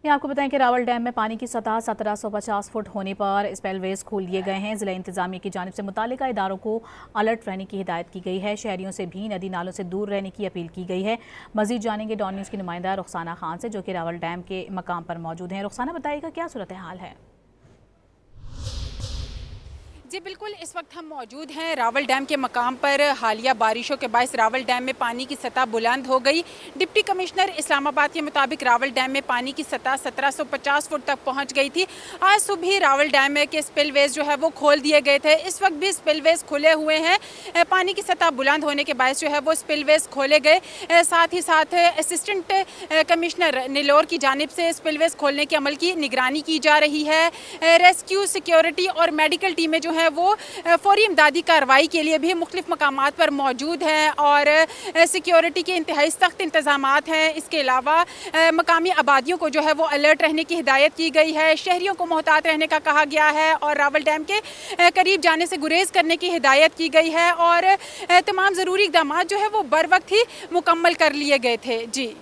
ये आपको बताएं कि रावल डैम में पानी की सतह 1750 फुट होने पर स्पेलवेज खोल दिए गए हैं। जिला इंतजामिया की जानिब से मुतालिका इदारों को अलर्ट रहने की हिदायत की गई है। शहरियों से भी नदी नालों से दूर रहने की अपील की गई है। मजीद जानेंगे डॉन न्यूज़ की नुमाइंदा रुखसाना खान से, जो कि रावल डैम के मकाम पर मौजूद हैं। रुखसाना, बताइएगा क्या सूरत हाल है? जी बिल्कुल, इस वक्त हम मौजूद हैं रावल डैम के मकाम पर। हालिया बारिशों के बायस रावल डैम में पानी की सतह बुलंद हो गई। डिप्टी कमिश्नर इस्लामाबाद के मुताबिक रावल डैम में पानी की सतह 1750 फुट तक पहुंच गई थी। आज सुबह रावल डैम के स्पिलवेज जो है वो खोल दिए गए थे। इस वक्त भी स्पिलवेज खुले हुए हैं। पानी की सतह बुलंद होने के बायस जो है वो स्पिलवेज खोले गए। साथ ही साथ असिस्टेंट कमिश्नर नीलोर की जानिब से स्पिलवेज खोलने के अमल की निगरानी की जा रही है। रेस्क्यू, सिक्योरिटी और मेडिकल टीमें जो है वो फौरी इमदादी कार्रवाई के लिए भी मुख्तलिफ मकामात पर मौजूद हैं और सिक्योरिटी के इंतहाई सख्त इंतजामात हैं। इसके अलावा मकामी आबादियों को जो है वो अलर्ट रहने की हिदायत की गई है। शहरियों को मोहतात रहने का कहा गया है और रावल डैम के करीब जाने से गुरेज करने की हिदायत की गई है और तमाम ज़रूरी इक़दाम जो है वो बर वक्त ही मुकम्मल कर लिए गए थे। जी।